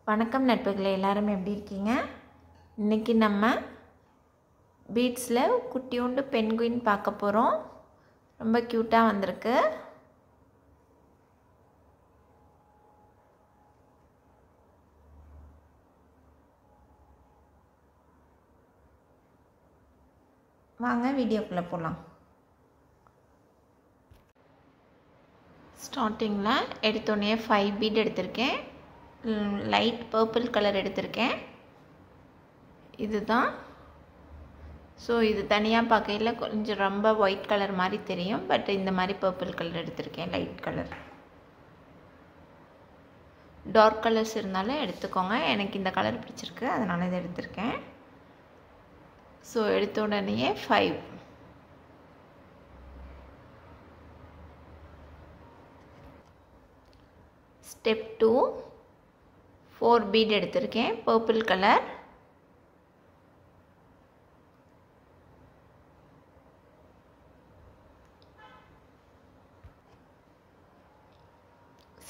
வணக்கம் நட்புகளே, எல்லாரும் எப்படி இருக்கீங்க? இன்றைக்கி நம்ம பீட்ஸில் குட்டியோண்டு பென்குயின் பார்க்க போகிறோம். ரொம்ப க்யூட்டாக வந்திருக்கு. வாங்க வீடியோக்குள்ளே போகலாம். ஸ்டார்டிங்கில் எடுத்தோடனே 5 பீட் எடுத்திருக்கேன். லைட் பர்பிள் கலர் எடுத்திருக்கேன். இதுதான். ஸோ இது தனியாக பார்க்கையில் கொஞ்சம் ரொம்ப ஒயிட் கலர் மாதிரி தெரியும். பட் இந்த மாதிரி பர்பிள் கலர் எடுத்திருக்கேன். Light colour. டார்க் கலர்ஸ் இருந்தாலும் எடுத்துக்கோங்க. எனக்கு இந்த கலர் பிடிச்சிருக்கு, அதனால இதை எடுத்திருக்கேன். ஸோ எடுத்த உடனேயே 5. ஸ்டெப் 2 4 பீட் எடுத்திருக்கேன். Purple colour.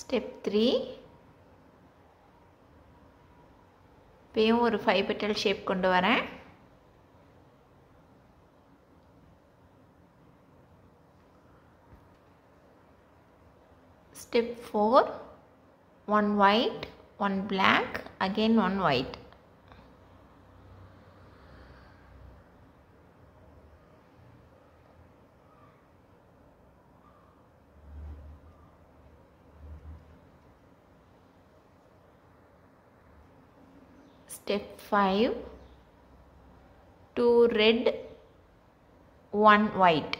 ஸ்டெப் 3 இப்பயும் ஒரு 5 பெட்டல் ஷேப் கொண்டு வரேன். Step 4 1 white, 1 black, again 1 white. Step 5 2 red, 1 white.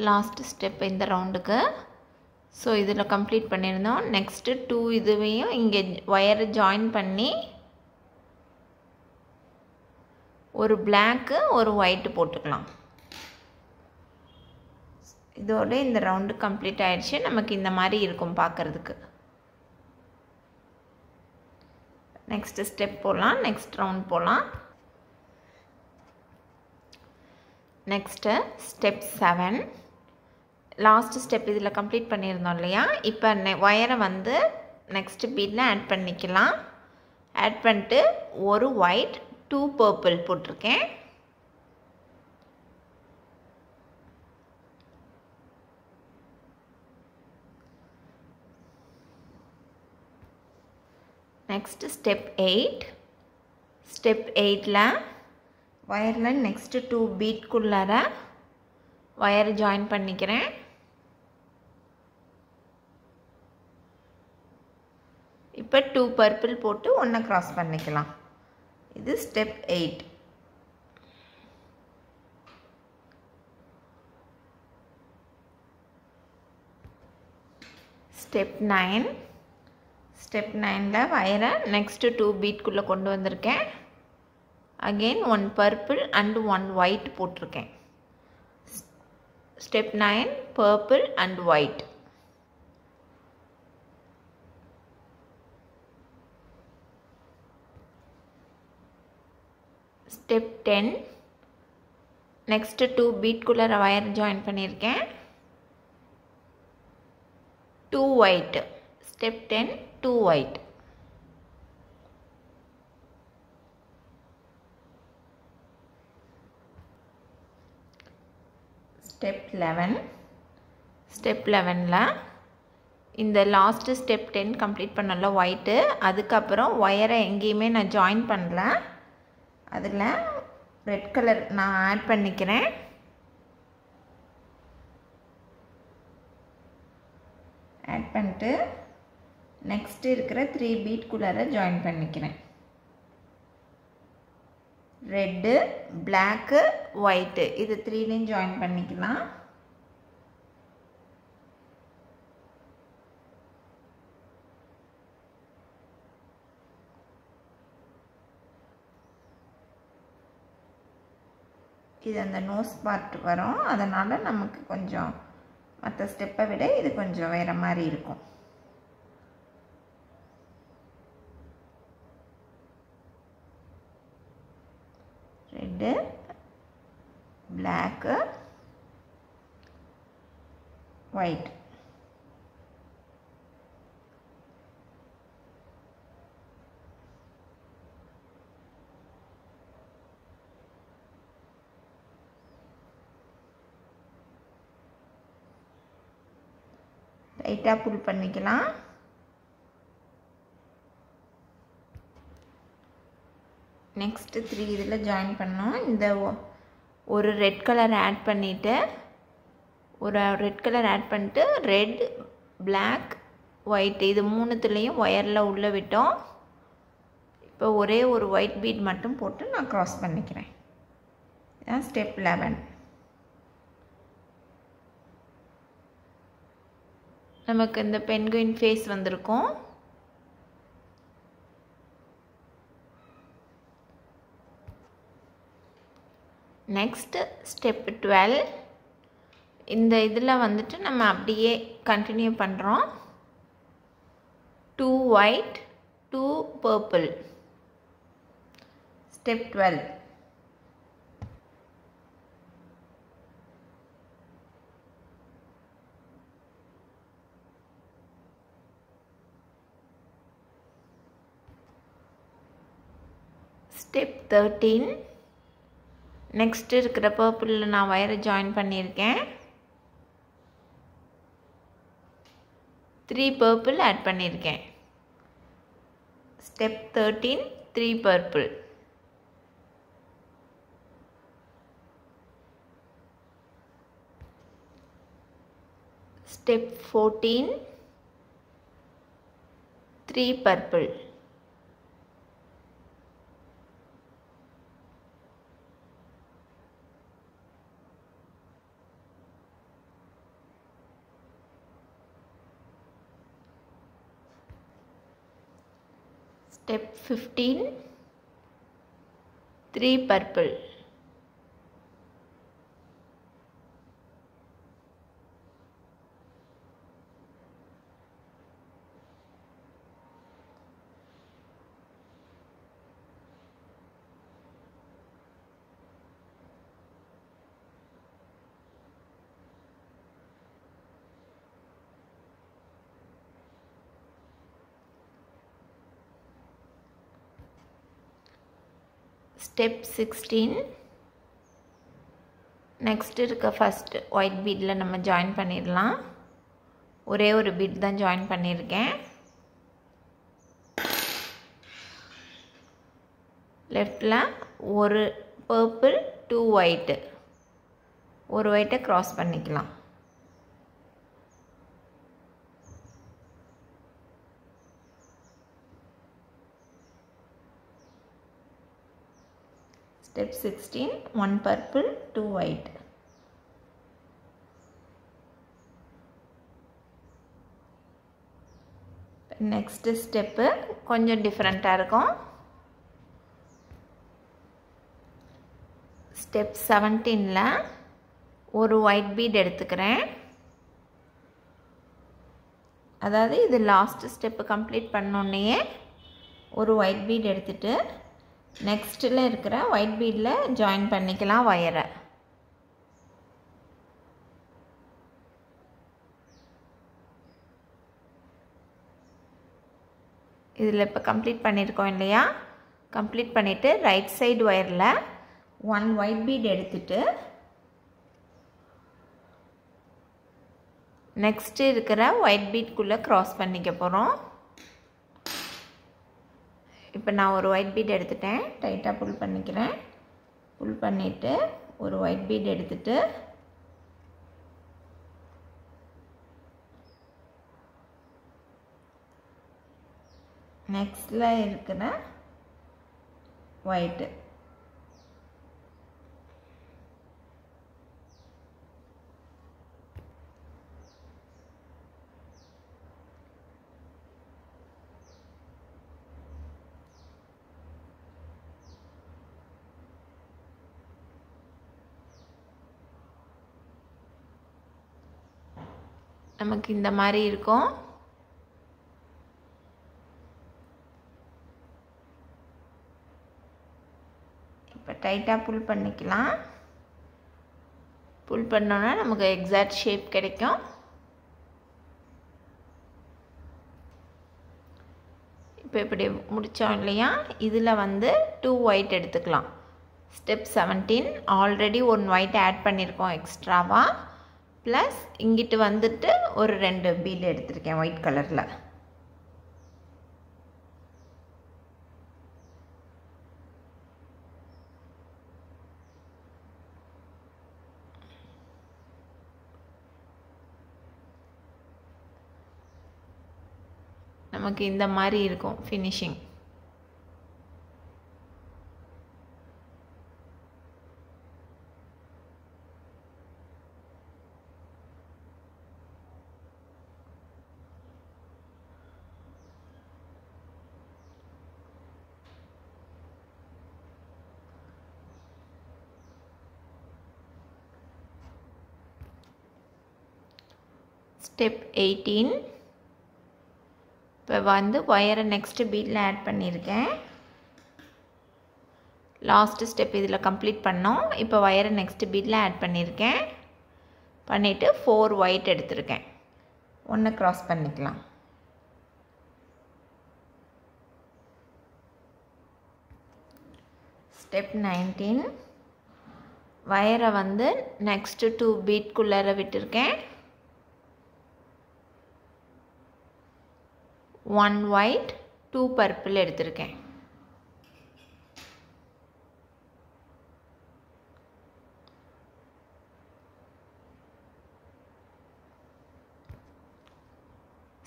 Last step இந்த ரவுண்டுக்கு. ஸோ இதில் கம்ப்ளீட் பண்ணியிருந்தோம். நெக்ஸ்ட்டு 2 இதுவையும் இங்கே ஒயரை ஜாயின் பண்ணி ஒரு பிளாக்கு ஒரு ஒயிட்டு போட்டுக்கலாம். இதோட இந்த ரவுண்டு கம்ப்ளீட் ஆயிடுச்சு. நமக்கு இந்த மாதிரி இருக்கும் பார்க்குறதுக்கு. நெக்ஸ்ட்டு ஸ்டெப் போகலாம். நெக்ஸ்ட் ரவுண்ட் போகலாம். Next step 7. லாஸ்ட் ஸ்டெப் இதில் கம்ப்ளீட் பண்ணியிருந்தோம் இல்லையா? இப்போ ஒயரை வந்து நெக்ஸ்ட் பீட்டில் ஆட் பண்ணிக்கலாம். ஆட் பண்ணிட்டு ஒரு ஒயிட் 2 பர்பிள் போட்டிருக்கேன். Next step 8. ஸ்டெப் 8ல் ஒயரில் நெக்ஸ்ட்டு 2 பீட்குள்ளார ஒயரை ஜாயின் பண்ணிக்கிறேன். இப்போ 2 பர்பிள் போட்டு ஒன்றை க்ராஸ் பண்ணிக்கலாம். இது ஸ்டெப் 8. ஸ்டெப் 9. ஸ்டெப் 9ல் வயரை நெக்ஸ்ட்டு 2 பீட்குள்ளே கொண்டு வந்திருக்கேன். அகெயின் 1 பர்பிள் அண்ட் 1 ஒயிட் போட்டிருக்கேன். Step 9 purple and white. Step 10 next 2 பீட்குள்ளே வயர் ஜாயின் பண்ணியிருக்கேன். 2 white. Step 10 2 white. Step 11. Step 11ல் இந்த லாஸ்ட்டு ஸ்டெப் 10 கம்ப்ளீட் பண்ணல ஒயிட்டு. அதுக்கப்புறம் ஒயரை எங்கேயுமே நான் ஜாயின் பண்ணல. அதில் ரெட் கலர் நான் ஆட் பண்ணிக்கிறேன். ஆட் பண்ணிட்டு நெக்ஸ்ட்டு இருக்கிற 3 பீட்குள்ளார ஜாயின் பண்ணிக்கிறேன். ரெட்டு, பிளாக்கு, ஒயிட்டு இது 3லையும் ஜாயின் பண்ணிக்கலாம். இது அந்த நோஸ் பார்ட் வரும். அதனால் நமக்கு கொஞ்சம் மற்ற ஸ்டெப்பை விட இது கொஞ்சம் வேறு மாதிரி இருக்கும். Red, black, white. டைட்டாக புல் பண்ணிக்கலாம். நெக்ஸ்ட்டு 3 இதில் ஜாயின் பண்ணோம். இந்த ஒரு ரெட் கலர் ஆட் பண்ணிவிட்டு ரெட், பிளாக், ஒயிட் இது மூணுத்துலேயும் ஒயரில் உள்ளே விட்டோம். இப்போ ஒரே ஒரு ஒயிட் பீட் மட்டும் போட்டு நான் க்ராஸ் பண்ணிக்கிறேன். இதுதான் ஸ்டெப் 11. நமக்கு இந்த பென்குயின் ஃபேஸ் வந்திருக்கும். Next step 12. இந்த இதில் வந்துட்டு நம்ம அப்படியே கண்டினியூ பண்ணுறோம். 2 white 2 purple. Step 12. Step 13. Next இருக்கிற பர்பிளில் நான் வயரை ஜாயின் பண்ணியிருக்கேன். 3 பர்பிள் ஆட் பண்ணியிருக்கேன். Step 13 3 purple. Step 14 3 purple. Step 15 3 purple. Step 16. Next இருக்க first white beadல நம்ம join பண்ணிடலாம். ஒரே ஒரு bead தான் join பண்ணியிருக்கேன். leftல ஒரு purple 2 white. ஒரு white cross பண்ணிக்கலாம். Step 16 1 purple 2 white. Next step கொஞ்சம் டிஃபரெண்ட்டாக இருக்கும். Step 17ல ஒரு white bead எடுத்துக்கிறேன். அதாவது இது லாஸ்ட் ஸ்டெப் கம்ப்ளீட் பண்ணோன்னே ஒரு white bead எடுத்துட்டு நெக்ஸ்ட்டில் இருக்கிற ஒயிட் பீடில் ஜாயின் பண்ணிக்கலாம் வயரை. இதில் இப்போ கம்ப்ளீட் பண்ணியிருக்கோம் இல்லையா? கம்ப்ளீட் பண்ணிவிட்டு ரைட் சைடு ஒயரில் 1 ஒயிட் பீட் எடுத்துட்டு நெக்ஸ்ட்டு இருக்கிற ஒயிட் பீட்குள்ளே க்ராஸ் பண்ணிக்க போகிறோம். இப்போ நான் ஒரு ஒயிட் பீட் எடுத்துட்டேன். டைட்டாக புல் பண்ணிக்கிறேன். புல் பண்ணிவிட்டு ஒரு ஒயிட் பீட் எடுத்துட்டு நெக்ஸ்ட்டில் இருக்கிற ஒயிட்டு நமக்கு இந்த மாதிரி இருக்கும். இப்போ இப்போ டைட்டாக புல் பண்ணிக்கலாம். புல் பண்ணோன்னா நமக்கு எக்ஸாக்ட் ஷேப் கிடைக்கும். இப்போ இப்படி முடித்தோம் இல்லையா, இதில் வந்து 2 ஒயிட் எடுத்துக்கலாம். ஸ்டெப் 17 ஆல்ரெடி 1 ஒயிட் ஆட் பண்ணியிருக்கோம் எக்ஸ்ட்ராவாக. ப்ளஸ் இங்கிட்டு வந்துட்டு ஒரு 2 பீட் எடுத்திருக்கேன் ஒயிட் கலரில். நமக்கு இந்த மாதிரி இருக்கும் ஃபினிஷிங். ஸ்டெப் 18 இப்போ வந்து ஒயரை நெக்ஸ்ட்டு பீட்டில் ஆட் பண்ணியிருக்கேன். லாஸ்ட்டு ஸ்டெப் இதில் கம்ப்ளீட் பண்ணோம். இப்போ ஒயரை நெக்ஸ்ட்டு பீட்டில் ஆட் பண்ணியிருக்கேன். பண்ணிவிட்டு 4 ஒயிட் எடுத்திருக்கேன். 1 க்ராஸ் பண்ணிக்கலாம். ஸ்டெப் 19 ஒயரை வந்து நெக்ஸ்ட்டு 2 பீட்குள்ளார விட்டுருக்கேன். 1 ஒயிட் 2 பர்பிள் எடுத்திருக்கேன்.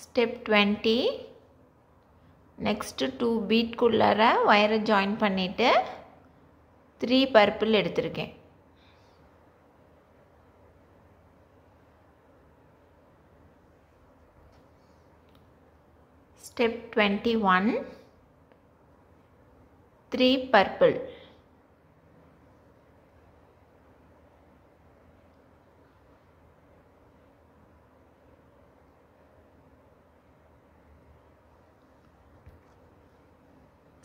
ஸ்டெப் 20 நெக்ஸ்ட்டு 2 பீட்குள்ளார ஒயரை ஜாயின் பண்ணிவிட்டு 3 பர்பிள் எடுத்திருக்கேன். Step 21 3 purple.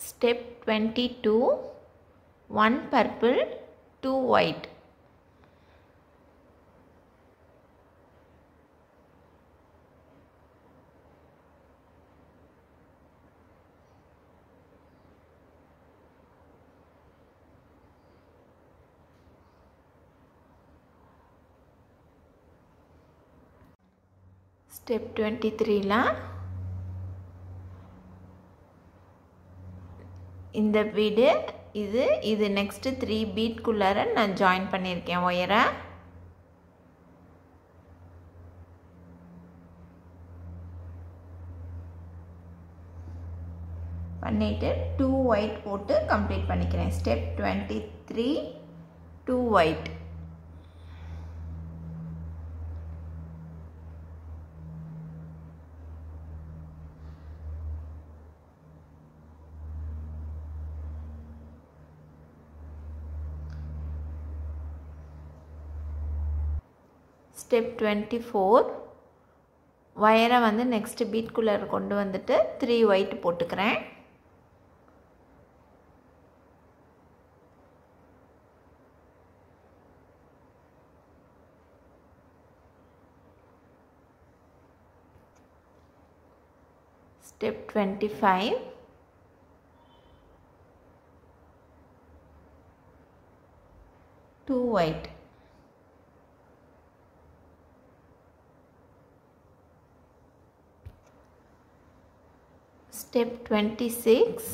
Step 22 1 purple 2 white. Step 23 இந்த பீடு இது next 3 பீட் குள்ளார நான் ஜாயின் பண்ணியிருக்கேன் ஒயரை. பண்ணிட்டு 2 ஒயிட் போட்டு கம்ப்ளீட் பண்ணிக்கிறேன். Step 23 2 white. Step 24 வயரை வந்து நெக்ஸ்ட் பீட் குள்ளர் கொண்டு வந்துட்டு 3 ஒயிட் போட்டுக்கிறேன். Step 25 2 white. Step 26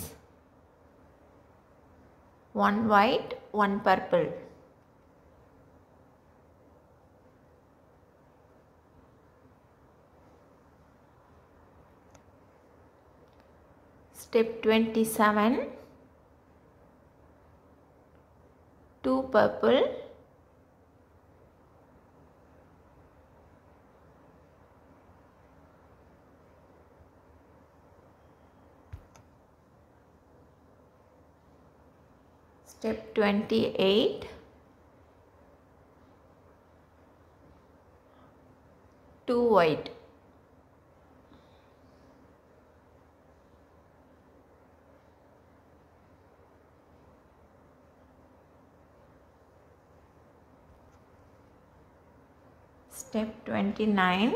1 white 1 purple. Step 27 2 purple. Step 28 2 white. Step 29.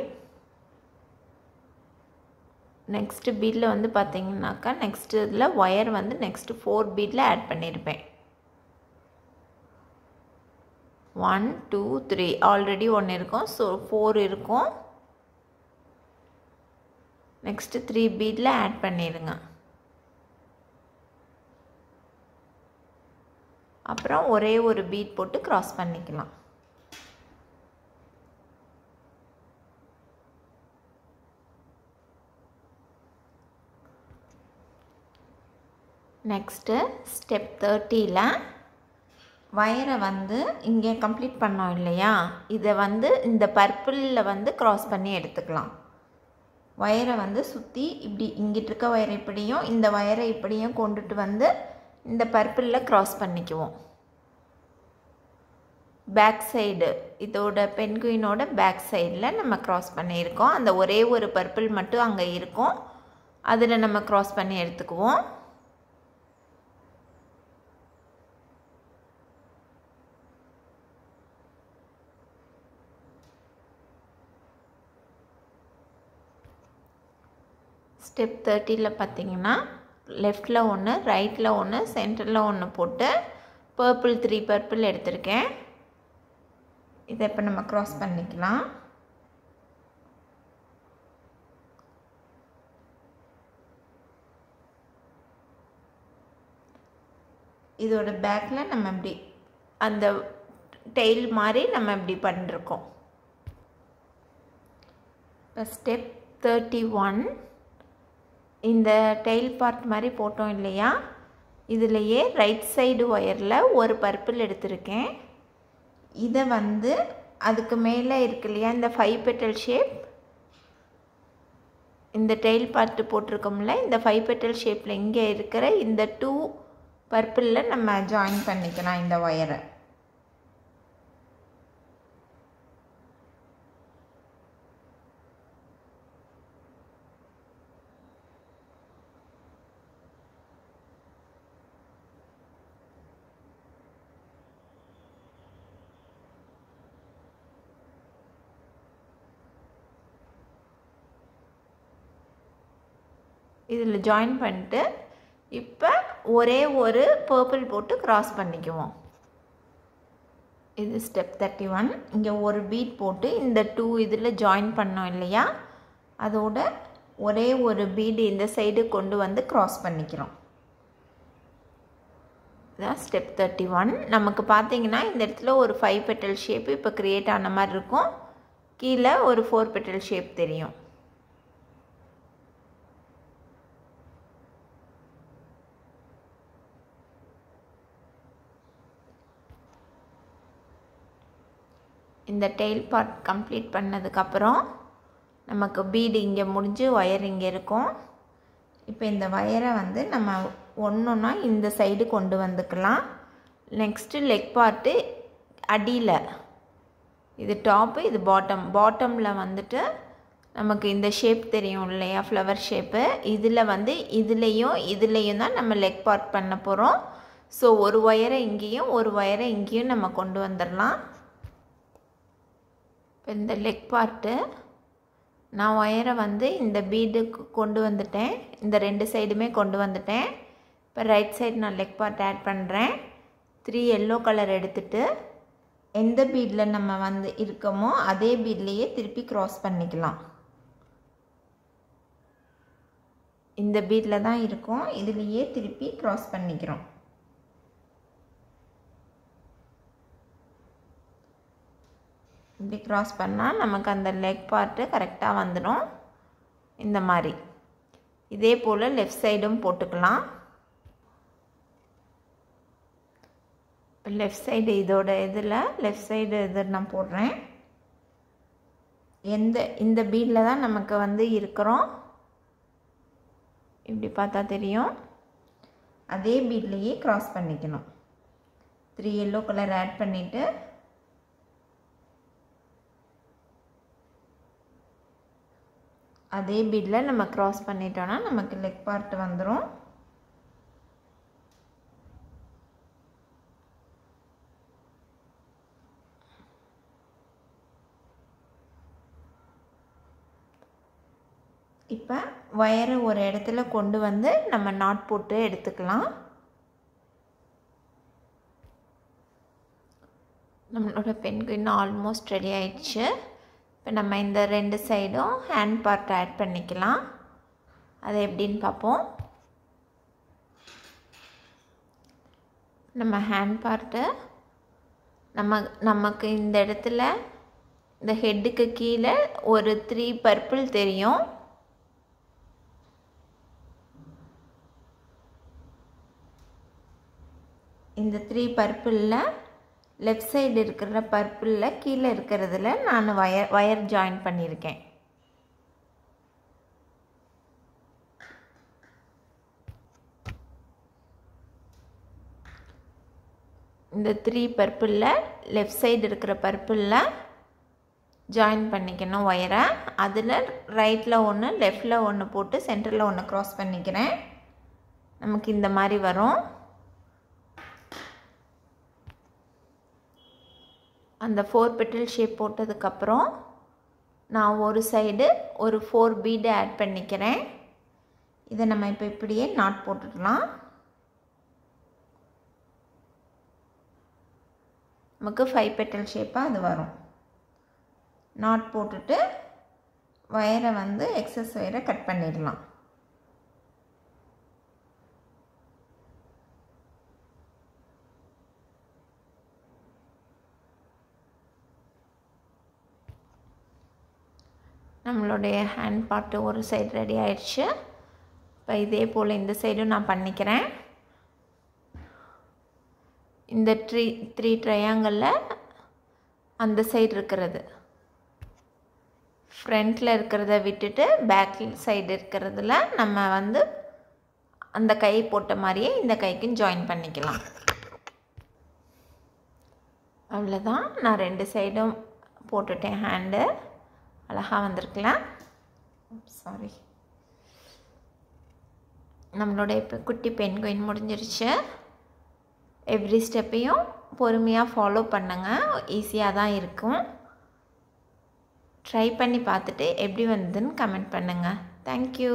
Next பீடில் வந்து பார்த்தீங்கன்னாக்கா நெக்ஸ்ட் இதில் ஒயர் வந்து நெக்ஸ்ட் 4 பீடில் ஆட் பண்ணியிருப்பேன். 1 2 3 ஆல்ரெடி 1 இருக்கும். ஸோ 4 இருக்கும். நெக்ஸ்ட் 3 பீடில் ஆட் பண்ணிடுங்க. அப்புறம் ஒரே ஒரு பீட் போட்டு கிராஸ் பண்ணிக்கலாம். நெக்ஸ்ட்டு ஸ்டெப் 30ல் வயரை வந்து இங்கே கம்ப்ளீட் பண்ணோம் இல்லையா, இதை வந்து இந்த பர்பிளில் வந்து கிராஸ் பண்ணி எடுத்துக்கலாம். வயரை வந்து சுற்றி இப்படி இங்கிட்டு இருக்க வயரை இப்படியும் இந்த வயரை இப்படியும் கொண்டுட்டு வந்து இந்த பர்பிளில் கிராஸ் பண்ணிக்குவோம். பேக் சைடு இதோட பென்குயினோட பேக் சைடில் நம்ம கிராஸ் பண்ணியிருக்கோம். அந்த ஒரே ஒரு பர்பிள் மட்டும் அங்கே இருக்கும், அதில் நம்ம கிராஸ் பண்ணி எடுத்துக்குவோம். ஸ்டெப் 30ல் பார்த்தீங்கன்னா லெஃப்டில் ஒன்று, ரைட்டில் ஒன்று, சென்டரில் ஒன்று போட்டு பர்பிள் 3 பர்பிள் எடுத்திருக்கேன். இதை இப்போ நம்ம க்ராஸ் பண்ணிக்கலாம். இதோட பேக்கில் நம்ம இப்படி அந்த டெயில் மாதிரி நம்ம இப்படி பண்ணிருக்கோம். இப்போ ஸ்டெப் 31 இந்த டெயில் பார்ட் மாதிரி போட்டோம் இல்லையா, இதிலையே ரைட் சைடு ஒயரில் ஒரு பர்பிள் எடுத்திருக்கேன். இதை வந்து அதுக்கு மேலே இருக்கு இல்லையா இந்த 5 பெட்டல் ஷேப், இந்த டெயில் பார்ட்டு போட்டிருக்கோம்ல, இந்த 5 பெட்டல் ஷேப்பில் இங்கே இருக்கிற இந்த 2 பர்பிளில் நம்ம ஜாயின் பண்ணிக்கலாம் இந்த ஒயரை. இதில் ஜாயின் பண்ணிட்டு இப்போ ஒரே ஒரு பர்பிள் போட்டு கிராஸ் பண்ணிக்குவோம். இது ஸ்டெப் 31. இங்கே ஒரு பீட் போட்டு இந்த 2 இதில் ஜாயின் பண்ணோம் இல்லையா, அதோட ஒரே ஒரு பீடு இந்த சைடு கொண்டு வந்து கிராஸ் பண்ணிக்கிறோம். இதுதான் ஸ்டெப் 31. நமக்கு பார்த்தீங்கன்னா இந்த இடத்துல ஒரு 5 பெட்டல் ஷேப் இப்போ க்ரியேட் ஆன மாதிரி இருக்கும், கீழே ஒரு 4 பெட்டல் ஷேப் தெரியும். இந்த டெயில் பார்ட் கம்ப்ளீட் பண்ணதுக்கப்புறம் நமக்கு பீடு இங்கே முடிஞ்சு ஒயர் இங்கே இருக்கும். இப்போ இந்த ஒயரை வந்து நம்ம ஒன்றா இந்த சைடு கொண்டு வந்துக்கலாம். நெக்ஸ்ட்டு லெக் பார்ட்டு அடியில், இது டாப்பு இது பாட்டமில் வந்துட்டு நமக்கு இந்த ஷேப் தெரியும் இல்லையா ஃப்ளவர் ஷேப்பு, இதில் வந்து இதுலேயும் தான் நம்ம லெக் பார்ட் பண்ண போகிறோம். ஸோ ஒரு ஒயரை இங்கேயும் ஒரு ஒயரை இங்கேயும் நம்ம கொண்டு வந்துடலாம். இப்போ இந்த லெக் பார்ட்டு நான் ஒயரை வந்து இந்த பீடுக்கு கொண்டு வந்துட்டேன், இந்த 2 சைடுமே கொண்டு வந்துட்டேன். இப்போ ரைட் சைடு நான் லெக் பார்ட் ஆட் பண்ணுறேன். 3 எல்லோ கலர் எடுத்துகிட்டு எந்த பீடில் நம்ம வந்து இருக்கோமோ அதே பீட்லேயே திருப்பி க்ராஸ் பண்ணிக்கலாம். இந்த பீடில் தான் இருக்கும், இதுலேயே திருப்பி க்ராஸ் பண்ணிக்கிறோம். இப்படி க்ராஸ் பண்ணால் நமக்கு அந்த லெக் பார்ட்டு கரெக்டாக வந்துடும். இந்த மாதிரி இதே போல் லெஃப்ட் சைடும் போட்டுக்கலாம். இப்போ லெஃப்ட் சைடு இதோட இதில் லெஃப்ட் சைடு இது நான் போடுறேன். இந்த பீடில் தான் நமக்கு வந்து இருக்கிறோம், இப்படி பார்த்தா தெரியும். அதே பீட்லேயே க்ராஸ் பண்ணிக்கணும். 3 எல்லோ கலர் ஆட் பண்ணிவிட்டு அதே பீடில் நம்ம க்ராஸ் பண்ணிட்டோன்னா நமக்கு லெக் பார்ட் வந்துடும். இப்போ வயரை ஒரு இடத்துல கொண்டு வந்து நம்ம நாட் போட்டு எடுத்துக்கலாம். நம்மளோட பென்குயின் ஆல்மோஸ்ட் ரெடி ஆயிடுச்சு. இப்போ நம்ம இந்த 2 சைடும் ஹேண்ட் பார்ட் ஆட் பண்ணிக்கலாம். அது எப்படின்னு பார்ப்போம். நம்ம ஹேண்ட் பார்ட்டு நமக்கு இந்த இடத்துல இந்த ஹெட்டுக்கு கீழே ஒரு 3 பர்பிள் தெரியும். இந்த 3 பர்பிளில் லெஃப்ட் சைடு இருக்கிற பர்பிளில் கீழே இருக்கிறதுல நான் வயர் ஜாயின் பண்ணியிருக்கேன். இந்த 3 பர்பிளில் லெஃப்ட் சைடு இருக்கிற பர்பிளில் ஜாயின் பண்ணிக்கணும் வயரை. அதில் ரைட்டில் ஒன்று லெஃப்டில் ஒன்று போட்டு சென்டரில் ஒன்று க்ராஸ் பண்ணிக்கிறேன். நமக்கு இந்த மாதிரி வரும். அந்த 4 பெட்டல் ஷேப் போட்டதுக்கப்புறம் நான் ஒரு சைடு ஒரு 4 பீடு ஆட் பண்ணிக்கிறேன். இதை நம்ம இப்போ இப்படியே நாட் போட்டுடலாம். நமக்கு 5 பெட்டல் ஷேப்பாக அது வரும். நாட் போட்டுட்டு வயரை வந்து எக்ஸஸ் வயரை கட் பண்ணிடலாம். நம்மளுடைய ஹேண்ட் பார்ட்டு ஒரு சைடு ரெடி ஆயிடுச்சு. இப்போ இதே போல் இந்த சைடும் நான் பண்ணிக்கிறேன். இந்த 3 ட்ரையாங்கிளில் அந்த சைடு இருக்கிறது ஃப்ரண்ட்டில் இருக்கிறத விட்டுட்டு பேக் சைடு இருக்கிறதுல நம்ம வந்து அந்த கை போட்ட மாதிரியே இந்த கைக்கும் ஜாயின் பண்ணிக்கலாம். அவ்வளோதான். நான் 2 சைடும் போட்டுட்டேன். ஹேண்டு அழகாக வந்திருக்கலாம். சாரி. நம்மளோட இப்போ குட்டி பென்குயின் முடிஞ்சிருச்சு. எவ்ரி ஸ்டெப்பையும் பொறுமையாக ஃபாலோ பண்ணுங்கள். ஈஸியாக தான் இருக்கும். ட்ரை பண்ணி பார்த்துட்டு எப்படி வந்ததுன்னு கமெண்ட் பண்ணுங்கள். தேங்க்யூ.